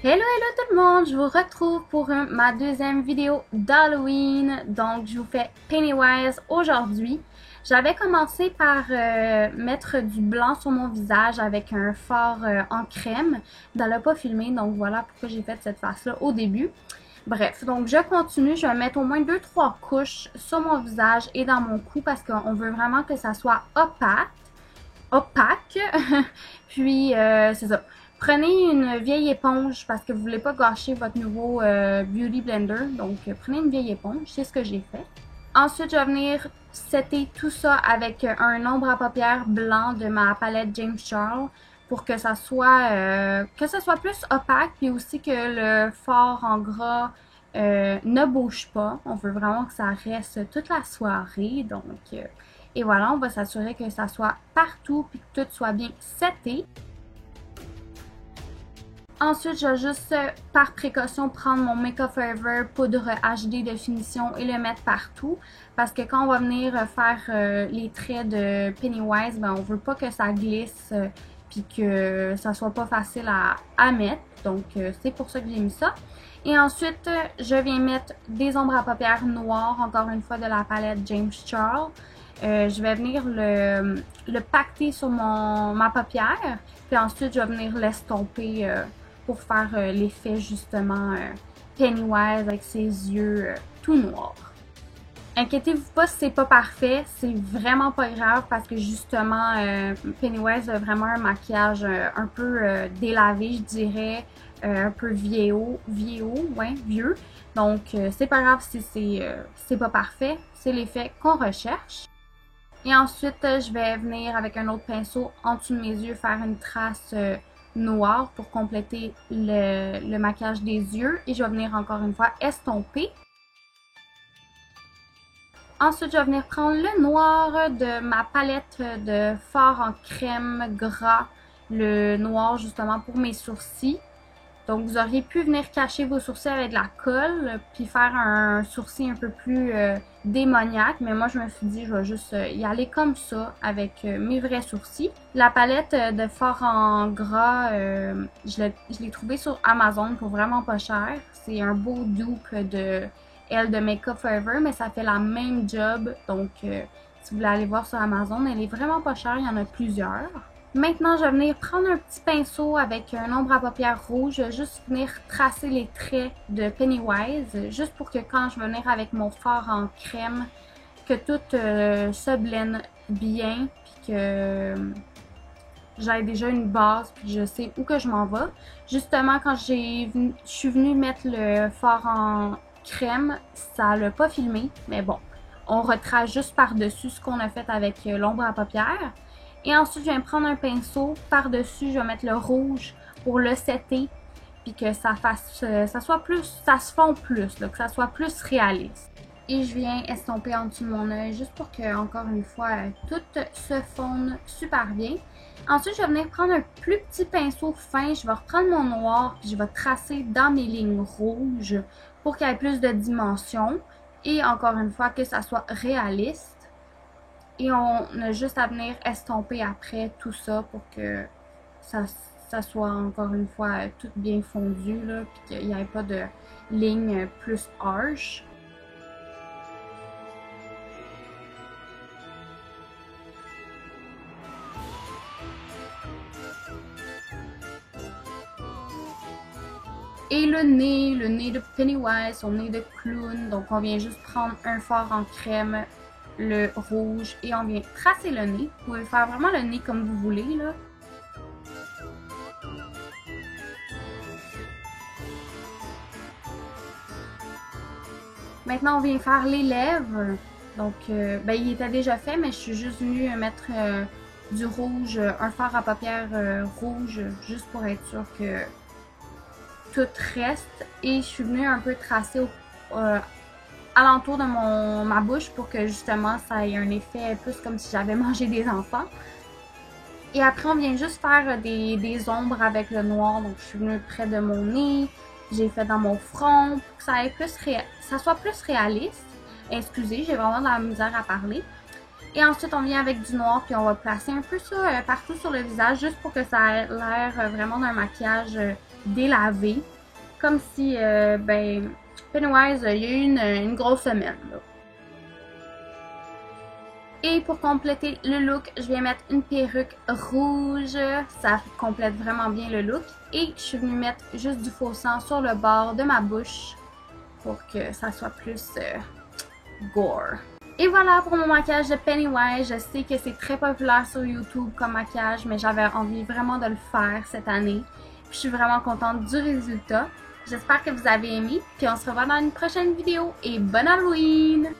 Hello, hello tout le monde! Je vous retrouve pour ma deuxième vidéo d'Halloween. Donc, je vous fais Pennywise aujourd'hui. J'avais commencé par mettre du blanc sur mon visage avec un fard en crème. Dans le pas filmé, donc voilà pourquoi j'ai fait cette face-là au début. Bref, donc je continue. Je vais mettre au moins 2-3 couches sur mon visage et dans mon cou parce qu'on veut vraiment que ça soit opaque. Puis, c'est ça. Prenez une vieille éponge parce que vous voulez pas gâcher votre nouveau Beauty Blender. Donc, prenez une vieille éponge. C'est ce que j'ai fait. Ensuite, je vais venir setter tout ça avec un ombre à paupières blanc de ma palette James Charles pour que ça soit plus opaque puis aussi que le fard en gras ne bouge pas. On veut vraiment que ça reste toute la soirée. Donc, et voilà, on va s'assurer que ça soit partout puis que tout soit bien setté. Ensuite, je vais juste, par précaution, prendre mon Make Up Forever poudre HD de finition et le mettre partout. Parce que quand on va venir faire les traits de Pennywise, ben, on veut pas que ça glisse puis que ça soit pas facile à mettre. Donc, c'est pour ça que j'ai mis ça. Et ensuite, je viens mettre des ombres à paupières noires, encore une fois de la palette James Charles. Je vais venir le pacter sur ma paupière. Puis ensuite, je vais venir l'estomper pour faire l'effet justement Pennywise avec ses yeux tout noirs. Inquiétez-vous pas si c'est pas parfait, c'est vraiment pas grave parce que justement Pennywise a vraiment un maquillage un peu délavé, je dirais, un peu vieux. Donc c'est pas grave si c'est pas parfait, c'est l'effet qu'on recherche. Et ensuite, je vais venir avec un autre pinceau en dessous de mes yeux faire une trace noire pour compléter le maquillage des yeux. Et je vais venir encore une fois estomper. Ensuite, je vais venir prendre le noir de ma palette de fard en crème gras. Le noir justement pour mes sourcils. Donc, vous auriez pu venir cacher vos sourcils avec de la colle, puis faire un sourcil un peu plus démoniaque. Mais moi, je me suis dit, je vais juste y aller comme ça, avec mes vrais sourcils. La palette de fard en gras, je l'ai trouvée sur Amazon pour vraiment pas cher. C'est un beau dupe de Make Up Forever, mais ça fait la même job. Donc, si vous voulez aller voir sur Amazon, elle est vraiment pas chère, il y en a plusieurs. Maintenant, je vais venir prendre un petit pinceau avec un ombre à paupières rouge, juste venir tracer les traits de Pennywise, juste pour que quand je vais venir avec mon fard en crème, que tout se blende bien, puis que j'ai déjà une base, puis je sais où que je m'en vais. Justement, quand je suis venue mettre le fard en crème, ça l'a pas filmé, mais bon, on retrace juste par-dessus ce qu'on a fait avec l'ombre à paupières. Et ensuite, je viens prendre un pinceau. Par-dessus, je vais mettre le rouge pour le setter. Puis que ça se fonde plus, là, que ça soit plus réaliste. Et je viens estomper en dessous de mon œil juste pour que, encore une fois, tout se fonde super bien. Ensuite, je vais venir prendre un plus petit pinceau fin. Je vais reprendre mon noir. Puis je vais tracer dans mes lignes rouges pour qu'il y ait plus de dimension. Et encore une fois, que ça soit réaliste. Et on a juste à venir estomper après tout ça pour que ça soit encore une fois tout bien fondu, là, puis qu'il n'y ait pas de ligne plus harsh. Et le nez de Pennywise, son nez de clown. Donc on vient juste prendre un fard en crème, le rouge, et on vient tracer le nez. Vous pouvez faire vraiment le nez comme vous voulez, là. Maintenant, on vient faire les lèvres. Donc, ben, il était déjà fait, mais je suis juste venue mettre du rouge, un fard à paupières rouge, juste pour être sûr que tout reste. Et je suis venue un peu tracer alentour de ma bouche pour que justement ça ait un effet plus comme si j'avais mangé des enfants. Et après, on vient juste faire des ombres avec le noir. Donc, je suis venue près de mon nez. J'ai fait dans mon front pour que ça soit plus réaliste. Excusez, j'ai vraiment de la misère à parler. Et ensuite, on vient avec du noir, puis on va placer un peu ça partout sur le visage, juste pour que ça ait l'air vraiment d'un maquillage délavé. Comme si, ben, Pennywise, il y a eu une grosse semaine, là. Et pour compléter le look, je viens mettre une perruque rouge. Ça complète vraiment bien le look. Et je suis venue mettre juste du faux sang sur le bord de ma bouche pour que ça soit plus gore. Et voilà pour mon maquillage de Pennywise. Je sais que c'est très populaire sur YouTube comme maquillage, mais j'avais envie vraiment de le faire cette année. Puis je suis vraiment contente du résultat. J'espère que vous avez aimé. Puis on se revoit dans une prochaine vidéo. Et bonne Halloween!